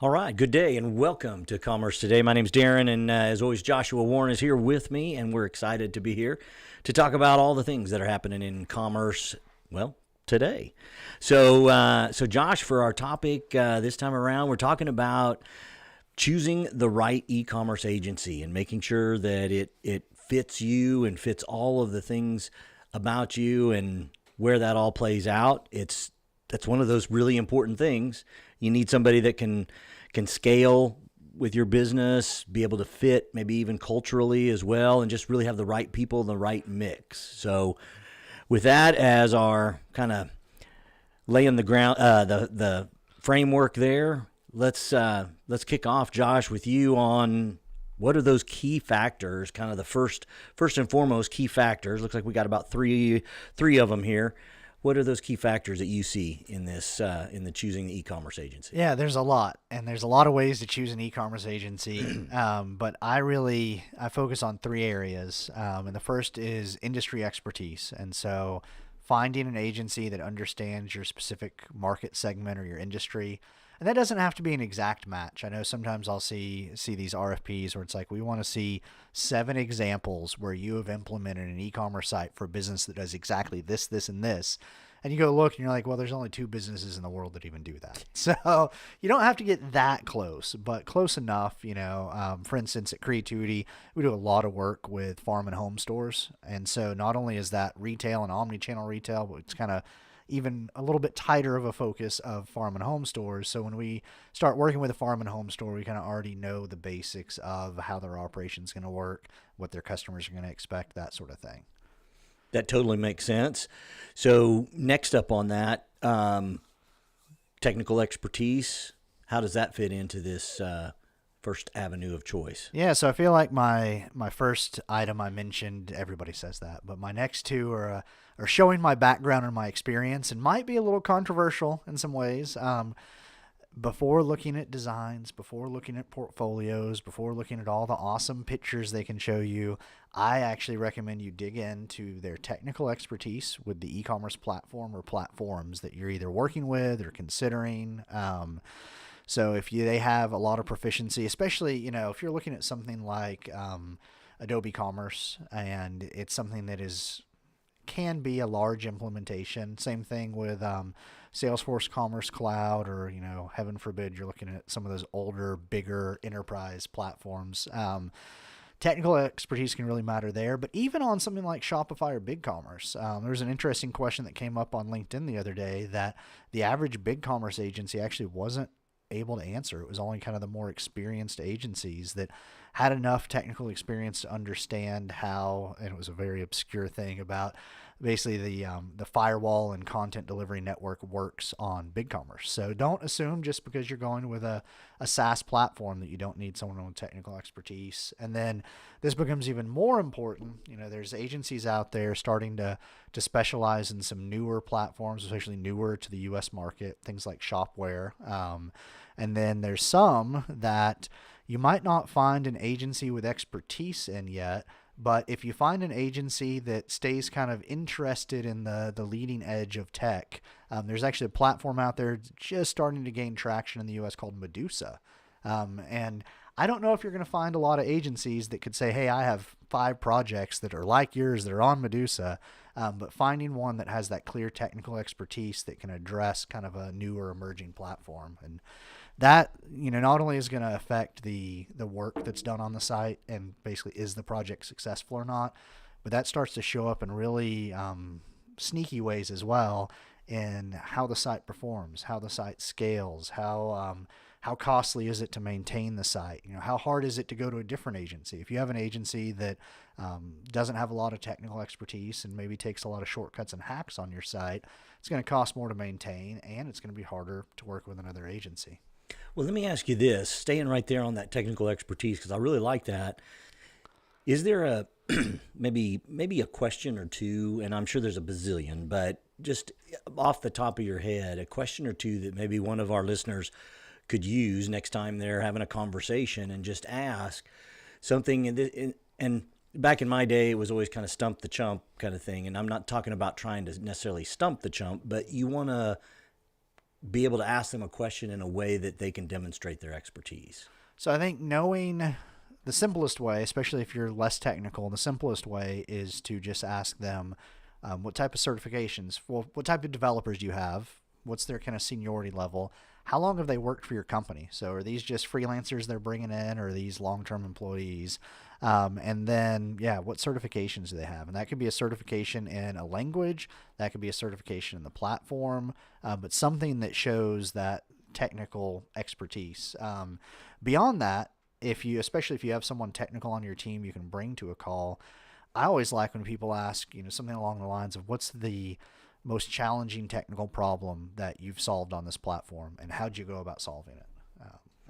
All right, good day and welcome to Commerce Today. My name's Darren, and as always, Joshua Warren is here with me, and we're excited to be here to talk about all the things that are happening in commerce, well, today. So Josh, for our topic this time around, we're talking about choosing the right e-commerce agency and making sure that it fits you and fits all of the things about you and where that all plays out. That's one of those really important things. You need somebody that can scale with your business, be able to fit maybe even culturally as well, and just really have the right people, the right mix. So with that as our kind of laying the ground, the framework there, let's kick off, Josh, with you on what are those key factors, kind of the first and foremost key factors. Looks like we got about three of them here. What are those key factors that you see in this in the choosing the e-commerce agency? Yeah, there's a lot, and there's a lot of ways to choose an e-commerce agency. But I focus on three areas, and the first is industry expertise. And so, finding an agency that understands your specific market segment or your industry, and that doesn't have to be an exact match. I know sometimes I'll see these RFPs where it's like we want to see 7 examples where you have implemented an e-commerce site for a business that does exactly this, this, and this. And you go look and you're like, well, there's only 2 businesses in the world that even do that. So you don't have to get that close, but close enough. For instance, at Creativity, we do a lot of work with farm and home stores. And so not only is that retail and omni-channel retail, but it's kind of even a little bit tighter of a focus of farm and home stores. So when we start working with a farm and home store, we kind of already know the basics of how their operation is going to work, what their customers are going to expect, that sort of thing. That totally makes sense. So next up on that, technical expertise. How does that fit into this first avenue of choice? Yeah, so I feel like my first item I mentioned, everybody says that, but my next two are showing my background and my experience, and might be a little controversial in some ways. Before looking at designs, before looking at portfolios, before looking at all the awesome pictures they can show you, I actually recommend you dig into their technical expertise with the e-commerce platform or platforms that you're either working with or considering. So if they have a lot of proficiency, especially, if you're looking at something like Adobe Commerce, and it's something that can be a large implementation. Same thing with Salesforce Commerce Cloud, or heaven forbid you're looking at some of those older, bigger enterprise platforms. Technical expertise can really matter there, but even on something like Shopify or BigCommerce, there's an interesting question that came up on LinkedIn the other day that the average BigCommerce agency actually wasn't able to answer. It was only kind of the more experienced agencies that had enough technical experience to understand how, and it was a very obscure thing about basically the firewall and content delivery network works on BigCommerce. So don't assume just because you're going with a SaaS platform that you don't need someone with technical expertise. And then this becomes even more important. There's agencies out there starting to specialize in some newer platforms, especially newer to the US market, things like Shopware. And then there's some that you might not find an agency with expertise in yet, but if you find an agency that stays kind of interested in the leading edge of tech, there's actually a platform out there just starting to gain traction in the US called Medusa. And I don't know if you're going to find a lot of agencies that could say, hey, I have 5 projects that are like yours that are on Medusa, but finding one that has that clear technical expertise that can address kind of a newer emerging platform. And that, not only is going to affect the work that's done on the site and basically is the project successful or not, but that starts to show up in really sneaky ways as well in how the site performs, how the site scales, how costly is it to maintain the site? How hard is it to go to a different agency? If you have an agency that doesn't have a lot of technical expertise and maybe takes a lot of shortcuts and hacks on your site, it's going to cost more to maintain, and it's going to be harder to work with another agency. Well, let me ask you this, staying right there on that technical expertise, because I really like that. Is there a maybe a question or two, and I'm sure there's a bazillion, but just off the top of your head, a question or two that maybe one of our listeners could use next time they're having a conversation and just ask something. And back in my day, it was always kind of stump the chump kind of thing. And I'm not talking about trying to necessarily stump the chump, but you want to be able to ask them a question in a way that they can demonstrate their expertise? So I think knowing the simplest way, especially if you're less technical, the simplest way is to just ask them what type of certifications, well, what type of developers do you have? What's their kind of seniority level? How long have they worked for your company? So are these just freelancers they're bringing in, or are these long-term employees? And then, yeah, what certifications do they have? And that could be a certification in a language. That could be a certification in the platform, but something that shows that technical expertise. Beyond that, especially if you have someone technical on your team you can bring to a call, I always like when people ask, something along the lines of what's the most challenging technical problem that you've solved on this platform, and how'd you go about solving it?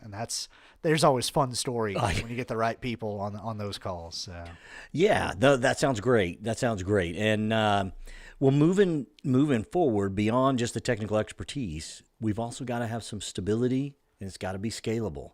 And there's always fun stories when you get the right people on those calls. So. Yeah, that sounds great. That sounds great. And well, moving forward beyond just the technical expertise, we've also got to have some stability, and it's got to be scalable.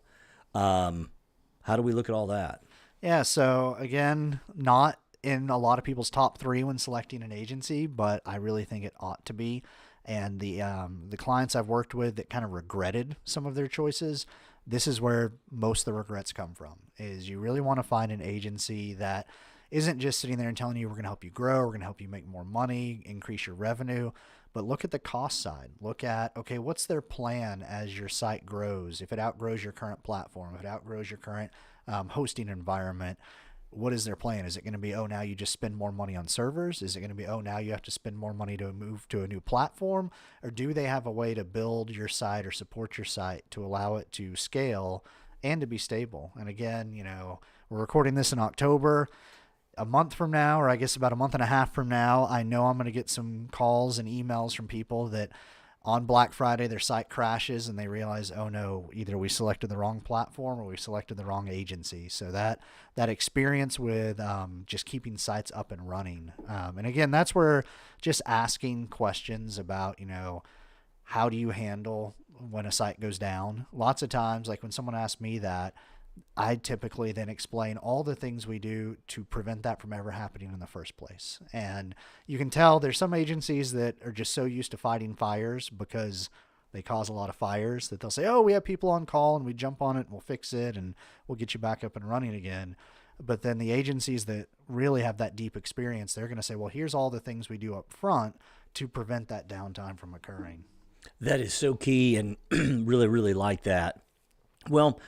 How do we look at all that? Yeah. So again, not in a lot of people's top three when selecting an agency, but I really think it ought to be. And the clients I've worked with that kind of regretted some of their choices, this is where most of the regrets come from. Is you really want to find an agency that isn't just sitting there and telling you we're going to help you grow, we're going to help you make more money, increase your revenue, but look at the cost side. Look at, okay, what's their plan as your site grows? If it outgrows your current platform, if it outgrows your current hosting environment, what is their plan? Is it going to be, oh, now you just spend more money on servers? Is it going to be, oh, now you have to spend more money to move to a new platform? Or do they have a way to build your site or support your site to allow it to scale and to be stable? And again, we're recording this in October. A month from now, or I guess about a month and a half from now, I know I'm going to get some calls and emails from people that on Black Friday, their site crashes and they realize, oh no, either we selected the wrong platform or we selected the wrong agency. So that experience with just keeping sites up and running. And again, that's where just asking questions about, how do you handle when a site goes down? Lots of times, like when someone asks me that, I typically then explain all the things we do to prevent that from ever happening in the first place. And you can tell there's some agencies that are just so used to fighting fires because they cause a lot of fires that they'll say, oh, we have people on call and we jump on it and we'll fix it and we'll get you back up and running again. But then the agencies that really have that deep experience, they're going to say, well, here's all the things we do up front to prevent that downtime from occurring. That is so key, and really, really like that. Well,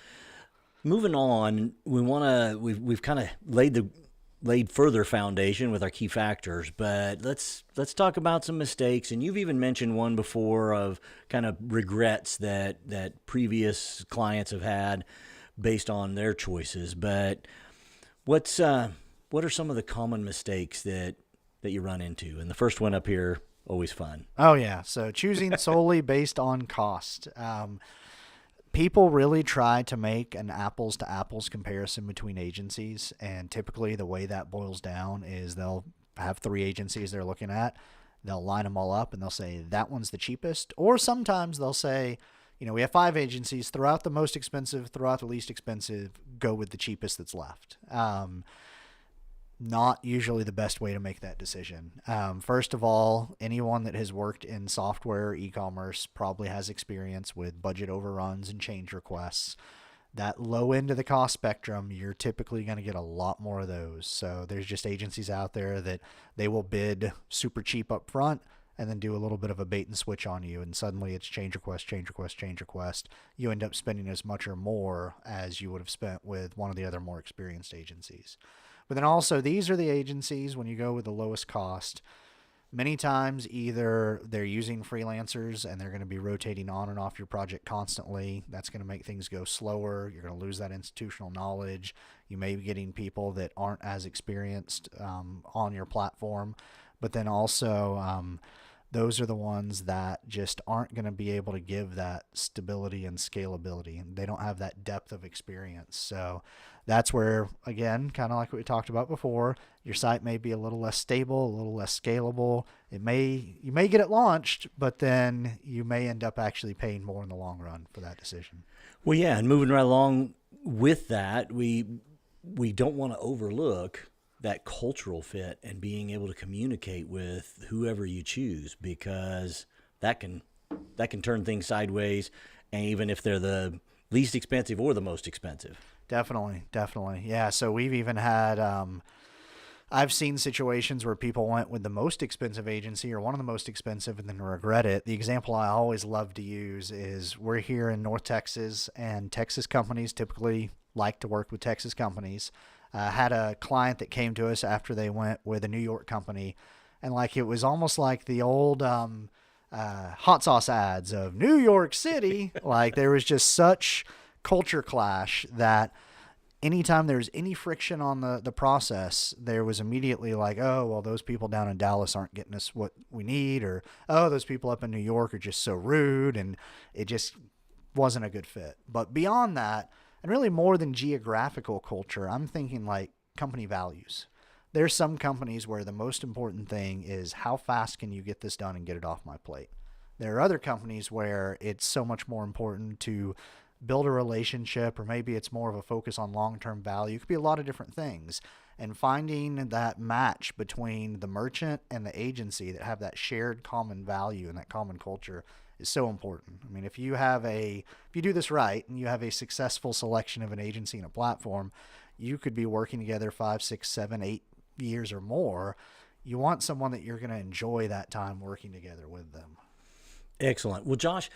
moving on, we've kind of laid further foundation with our key factors, but let's talk about some mistakes. And you've even mentioned one before of kind of regrets that previous clients have had based on their choices. But what are some of the common mistakes that you run into? And the first one up here, always fun. Oh yeah, so choosing solely based on cost. People really try to make an apples to apples comparison between agencies, and typically the way that boils down is they'll have three agencies they're looking at. They'll line them all up and they'll say that one's the cheapest, or sometimes they'll say, we have 5 agencies, throw out the most expensive, throw out the least expensive, go with the cheapest that's left. Not usually the best way to make that decision. First of all, anyone that has worked in software e-commerce probably has experience with budget overruns and change requests. That low end of the cost spectrum, you're typically going to get a lot more of those. So there's just agencies out there that they will bid super cheap up front and then do a little bit of a bait and switch on you. And suddenly it's change request, change request, change request. You end up spending as much or more as you would have spent with one of the other more experienced agencies. But then also, these are the agencies, when you go with the lowest cost, many times either they're using freelancers and they're going to be rotating on and off your project constantly. That's going to make things go slower. You're going to lose that institutional knowledge. You may be getting people that aren't as experienced on your platform. But then also, those are the ones that just aren't going to be able to give that stability and scalability, and they don't have that depth of experience. So that's where, again, kind of like what we talked about before, your site may be a little less stable, a little less scalable. You may get it launched, but then you may end up actually paying more in the long run for that decision. Well, yeah, and moving right along with that, we don't want to overlook that cultural fit and being able to communicate with whoever you choose, because that can that can turn things sideways, and even if they're the least expensive or the most expensive. Definitely, definitely. Yeah, so we've even had I've seen situations where people went with the most expensive agency or one of the most expensive and then regret it. The example I always love to use is we're here in North Texas, and Texas companies typically like to work with Texas companies. Had a client that came to us after they went with a New York company, and like it was almost like the old hot sauce ads of New York City. Like there was just such culture clash that anytime there was any friction on the process, there was immediately like, oh, well, those people down in Dallas aren't getting us what we need, or, oh, those people up in New York are just so rude, and it just wasn't a good fit. But beyond that, and really more than geographical culture, I'm thinking like company values. There's some companies where the most important thing is how fast can you get this done and get it off my plate. There are other companies where it's so much more important to build a relationship, or maybe it's more of a focus on long-term value. It could be a lot of different things. And finding that match between the merchant and the agency that have that shared common value and that common culture is so important. I mean, if you do this right and you have a successful selection of an agency and a platform, you could be working together 5, 6, 7, 8 years or more. You want someone that you're going to enjoy that time working together with them. Excellent. Well, Josh,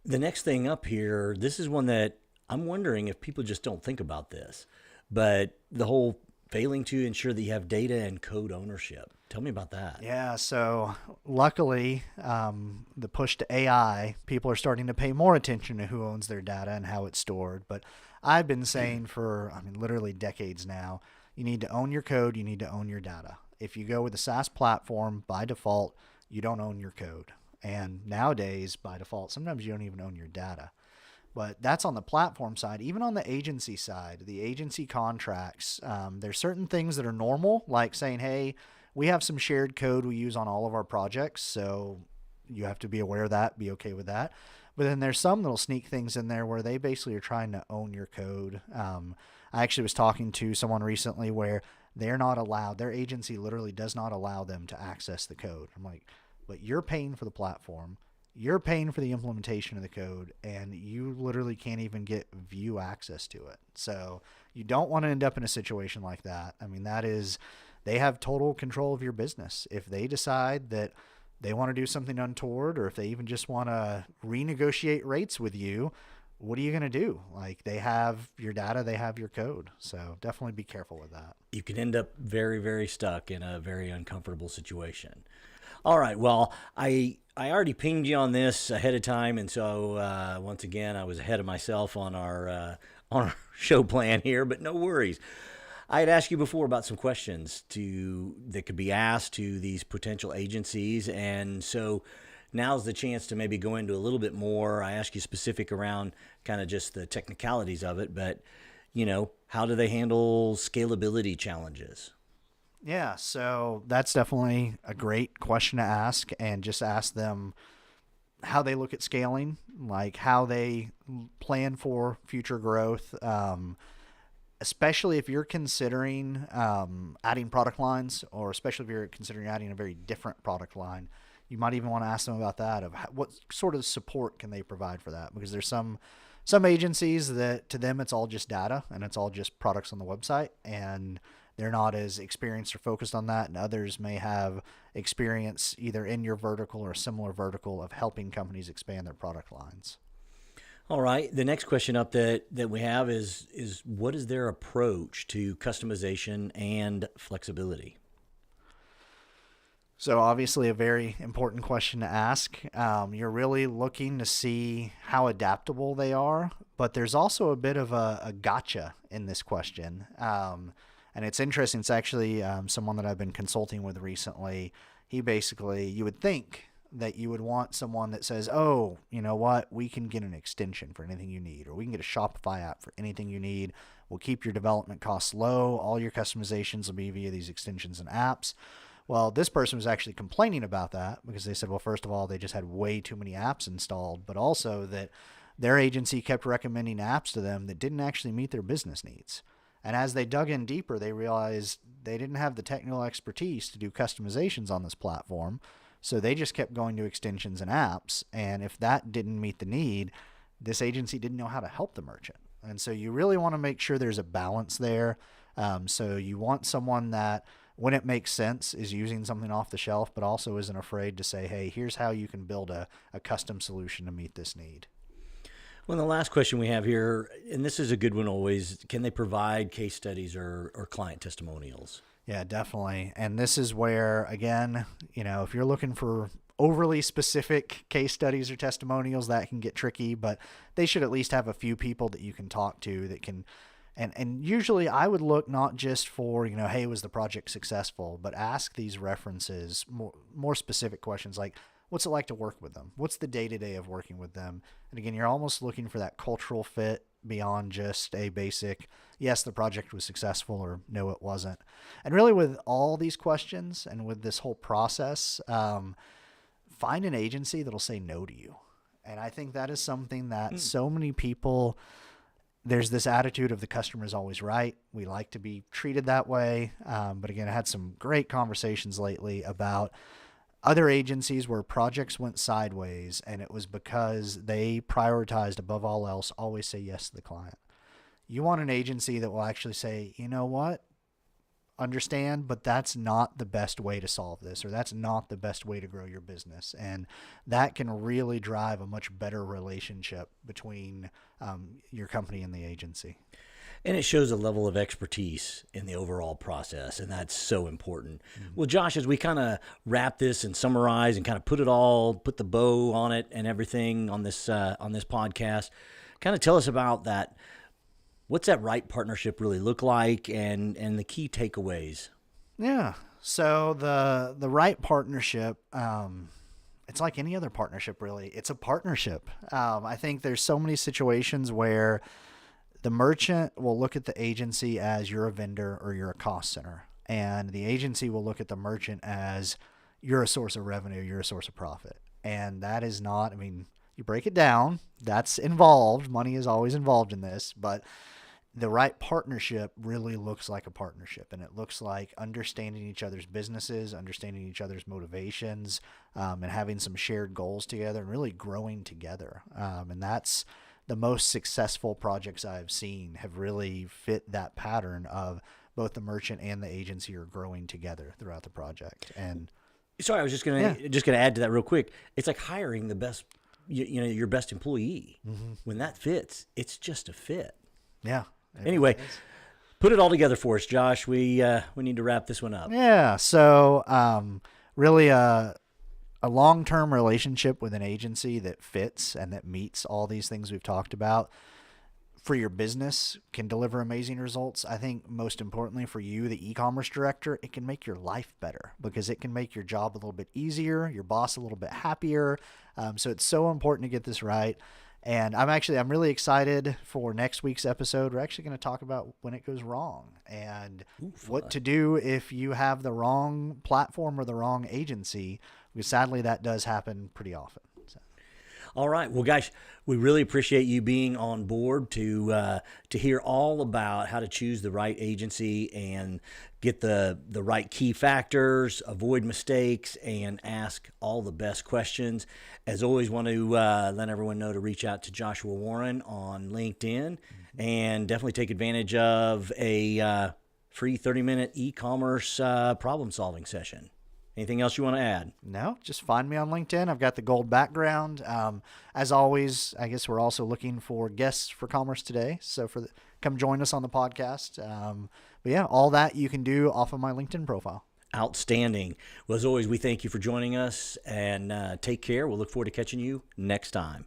the next thing up here, this is one that I'm wondering if people just don't think about this, but the whole failing to ensure that you have data and code ownership. Tell me about that. Yeah, so luckily, the push to AI, people are starting to pay more attention to who owns their data and how it's stored. But I've been saying for, literally decades now, you need to own your code, you need to own your data. If you go with a SaaS platform, by default, you don't own your code. And nowadays, by default, sometimes you don't even own your data. But that's on the platform side. Even on the agency side, the agency contracts, there's certain things that are normal, like saying, hey, we have some shared code we use on all of our projects, so you have to be aware of that, be okay with that. But then there's some little sneak things in there where they basically are trying to own your code. I actually was talking to someone recently where they're not allowed, their agency literally does not allow them to access the code. I'm like, but you're paying for the platform, you're paying for the implementation of the code, and you literally can't even get view access to it. So you don't want to end up in a situation like that. They have total control of your business. If they decide that they want to do something untoward, or if they even just want to renegotiate rates with you, what are you going to do? Like, they have your data, they have your code. So definitely be careful with that. You can end up very, very stuck in a very uncomfortable situation. All right. Well, I already pinged you on this ahead of time, and so once again, I was ahead of myself on our show plan here. But no worries. I had asked you before about some questions that could be asked to these potential agencies, and so now's the chance to maybe go into a little bit more. I asked you specific around kind of just the technicalities of it, but how do they handle scalability challenges? Yeah, so that's definitely a great question to ask, and just ask them how they look at scaling, like how they plan for future growth, especially if you're considering adding product lines, or especially if you're considering adding a very different product line. You might even want to ask them about that, of what sort of support can they provide for that, because there's some agencies that to them it's all just data and it's all just products on the website, and they're not as experienced or focused on that, and others may have experience either in your vertical or a similar vertical of helping companies expand their product lines. All right. The next question up that we have is what is their approach to customization and flexibility? So obviously a very important question to ask. You're really looking to see how adaptable they are, but there's also a bit of a gotcha in this question. And it's interesting. It's actually someone that I've been consulting with recently. He basically, you would think that you would want someone that says, oh, you know what, we can get an extension for anything you need, or we can get a Shopify app for anything you need. We'll keep your development costs low. All your customizations will be via these extensions and apps. Well, this person was actually complaining about that because they said, well, first of all, they just had way too many apps installed, but also that their agency kept recommending apps to them that didn't actually meet their business needs. And as they dug in deeper, they realized they didn't have the technical expertise to do customizations on this platform. So they just kept going to extensions and apps. And if that didn't meet the need, this agency didn't know how to help the merchant. And so you really want to make sure there's a balance there. So you want someone that, when it makes sense, is using something off the shelf, but also isn't afraid to say, hey, here's how you can build a custom solution to meet this need. Well, the last question we have here, and this is a good one always, can they provide case studies or client testimonials? Yeah, definitely. And this is where, again, if you're looking for overly specific case studies or testimonials, that can get tricky, but they should at least have a few people that you can talk to that can. And usually I would look not just for, hey, was the project successful, but ask these references more specific questions like, what's it like to work with them? What's the day-to-day of working with them? And again, you're almost looking for that cultural fit beyond just a basic, yes, the project was successful, or no, it wasn't. And really with all these questions and with this whole process, find an agency that'll say no to you. And I think that is something that so many people, there's this attitude of the customer is always right. We like to be treated that way. But again, I had some great conversations lately about other agencies where projects went sideways, and it was because they prioritized above all else, always say yes to the client. You want an agency that will actually say, you know what? Understand, but that's not the best way to solve this, or that's not the best way to grow your business. And that can really drive a much better relationship between your company and the agency. And it shows a level of expertise in the overall process, and that's so important. Mm-hmm. Well, Josh, as we kind of wrap this and summarize and kind of put the bow on it and everything on this podcast, kind of tell us about that. What's that right partnership really look like, and the key takeaways? Yeah. So the right partnership, it's like any other partnership, really. It's a partnership. I think there's so many situations where the merchant will look at the agency as you're a vendor or you're a cost center, and the agency will look at the merchant as you're a source of revenue, you're a source of profit. And that is not, you break it down, that's involved. Money is always involved in this, but the right partnership really looks like a partnership, and it looks like understanding each other's businesses, understanding each other's motivations, and having some shared goals together and really growing together. And that's the most successful projects I've seen have really fit that pattern of both the merchant and the agency are growing together throughout the project. And sorry, I was just gonna add to that real quick. It's like hiring the best, your best employee. Mm-hmm. When that fits, it's just a fit. Yeah. Anyway, put it all together for us, Josh. We need to wrap this one up. Yeah. So really a long-term relationship with an agency that fits and that meets all these things we've talked about for your business can deliver amazing results. I think most importantly for you, the e-commerce director, it can make your life better because it can make your job a little bit easier, your boss a little bit happier. So it's so important to get this right. And I'm really excited for next week's episode. We're actually going to talk about when it goes wrong and what to do if you have the wrong platform or the wrong agency, because sadly that does happen pretty often. So. All right. Well, guys, we really appreciate you being on board to hear all about how to choose the right agency and get the right key factors, avoid mistakes, and ask all the best questions. As always, want to let everyone know to reach out to Joshua Warren on LinkedIn and definitely take advantage of a free 30-minute e-commerce problem-solving session. Anything else you want to add? No, just find me on LinkedIn. I've got the gold background. As always, I guess we're also looking for guests for Commerce Today. So come join us on the podcast. But yeah, all that you can do off of my LinkedIn profile. Outstanding. Well, as always, we thank you for joining us, and take care. We'll look forward to catching you next time.